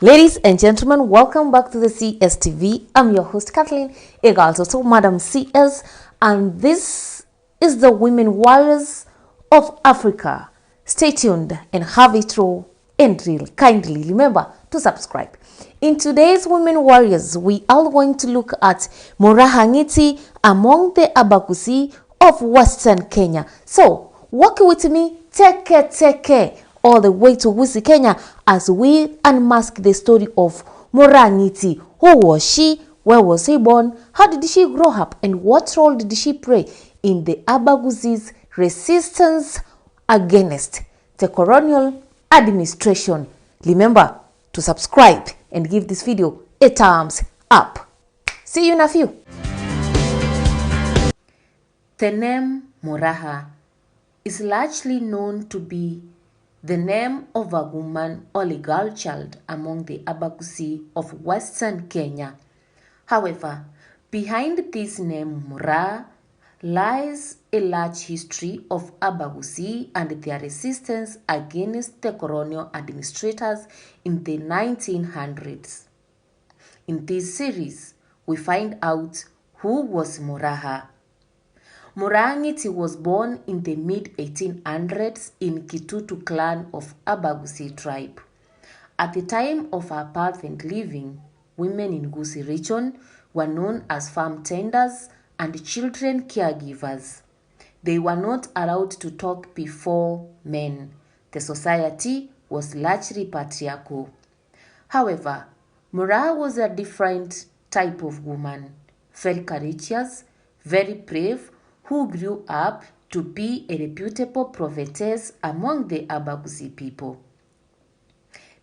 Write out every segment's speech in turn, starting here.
Ladies and gentlemen, welcome back to the CSTV. I'm your host Kathleen, also Madam CS, and this is the Women Warriors of Africa. Stay tuned and have it through and real. Kindly remember to subscribe. In today's Women Warriors, we are going to look at Moraa ngiti among the abagusii of Western Kenya. So, walk with me, take all the way to Gusii, Kenya, as we unmask the story of Moraa ngiti. Who was she? Where was she born? How did she grow up? And what role did she play in the abagusii's resistance against the colonial administration? Remember to subscribe and give this video a thumbs up. See you in a few. The name Moraa is largely known to be the name of a woman or a girl child among the abagusii of Western Kenya. However, behind this name Moraa lies a large history of abagusii and their resistance against the colonial administrators in the 1900s. In this series, we find out who was Moraa. Moraa ngiti was born in the mid-1800s in Kitutu clan of Abagusii tribe. At the time of her birth and living, women in Gusii region were known as farm tenders and children caregivers. They were not allowed to talk before men. The society was largely patriarchal. However, Moraa was a different type of woman, very courageous, very brave, who grew up to be a reputable prophetess among the abagusii people.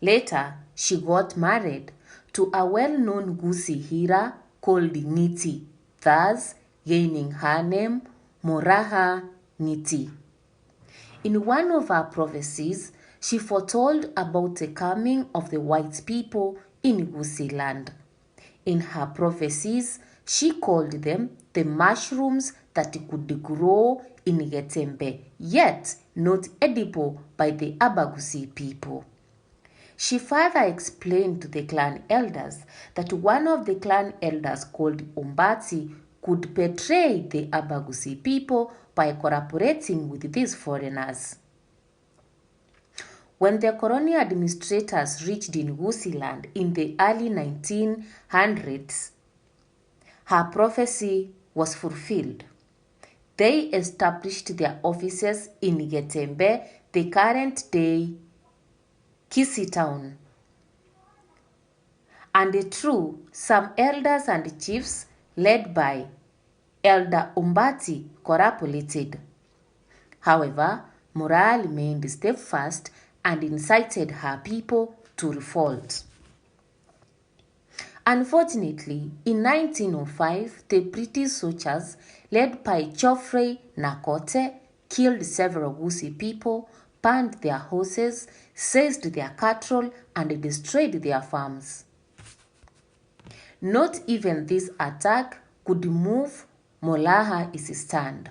Later, she got married to a well-known Gusii hero called Ngiti, thus gaining her name Moraa ngiti. In one of her prophecies, she foretold about the coming of the white people in Gusii land. In her prophecies, she called them the mushrooms that could grow in Getembe, yet not edible by the abagusii people. She further explained to the clan elders that one of the clan elders called Ombati could betray the abagusii people by cooperating with these foreigners. When the colonial administrators reached in Gusii land in the early 1900s, her prophecy was fulfilled. They established their offices in Getembe, the current-day Kisii town. And true, some elders and chiefs, led by Elder Ombati, cooperated. However, Moraa remained steadfast and incited her people to revolt. Unfortunately, in 1905, the British soldiers, led by Geoffrey Nakote, killed several Gusii people, burned their horses, seized their cattle, and destroyed their farms. Not even this attack could move Moraa's stand.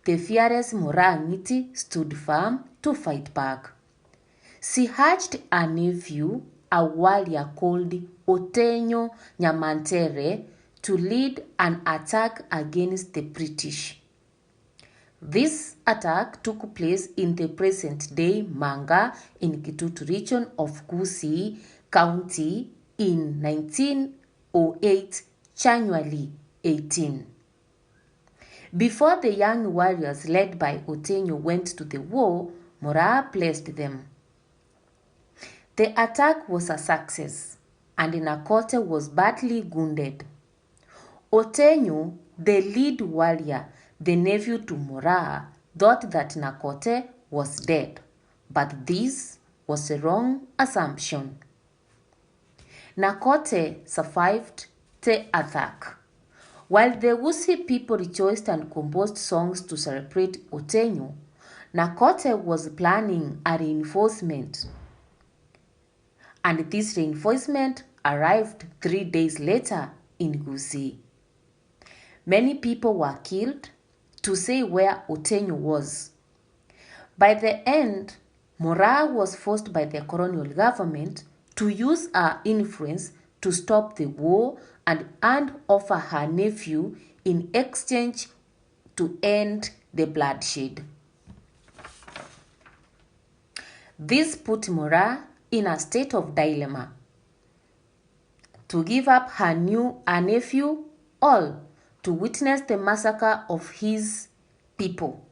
The fearless Moraa ngiti stood firm to fight back. She urged her nephew, a warrior called Otenyo Nyamantere, to lead an attack against the British. This attack took place in the present-day Manga in Kitutu region of Gusii County in 1908, January 18. Before the young warriors led by Otenyo went to the war, Moraa blessed them. The attack was a success, and Nakote was badly wounded. Otenyo, the lead warrior, the nephew to Moraa, thought that Nakote was dead, but this was a wrong assumption. Nakote survived the attack. While the Gusii people rejoiced and composed songs to celebrate Otenyo, Nakote was planning a reinforcement. And this reinforcement arrived 3 days later in Gusii. Many people were killed to say where Otenyo was. By the end, Moraa was forced by the colonial government to use her influence to stop the war and offer her nephew in exchange to end the bloodshed. This put Moraa in a state of dilemma: to give up her nephew, all to witness the massacre of his people.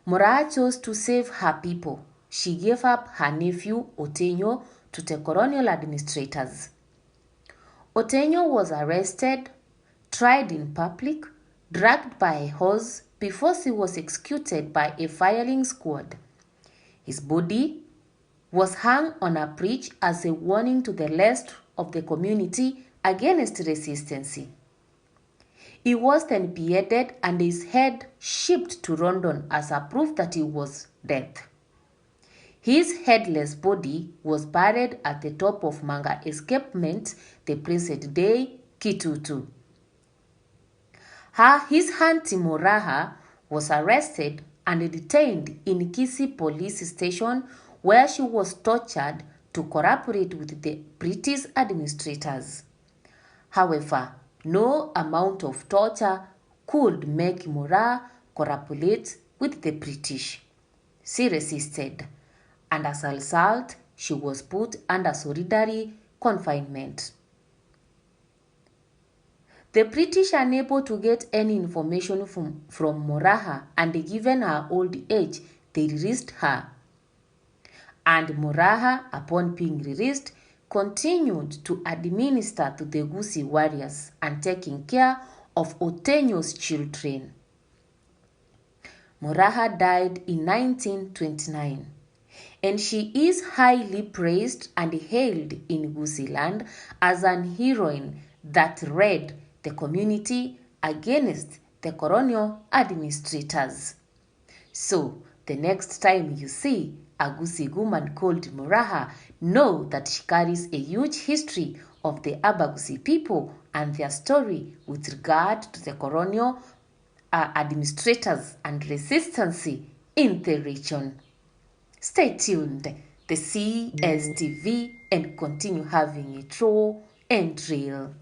Moraa chose to save her people. She gave up her nephew Otenyo to the colonial administrators. Otenyo was arrested, tried in public, dragged by a horse before he was executed by a firing squad. His body was hung on a bridge as a warning to the rest of the community against resistance. He was then beheaded and his head shipped to London as a proof that he was dead. His headless body was buried at the top of Manga Escarpment, the present-day Kitutu. His auntie Moraa was arrested and detained in Kisii police station, where she was tortured to cooperate with the British administrators. However, no amount of torture could make Moraa cooperate with the British. She resisted, and as a result, she was put under solitary confinement. The British, unable to get any information from Moraa, and given her old age, they released her. And Moraa, upon being released, continued to administer to the Gusii warriors and taking care of Otenyo's children. Moraa died in 1929, and she is highly praised and hailed in Gusii land as an heroine that led the community against the colonial administrators. So, the next time you see a Gusii woman called Moraa, know that she carries a huge history of the Abagusii people and their story with regard to the colonial administrators and resistance in the region. Stay tuned, the CSTV, and continue having it raw and real.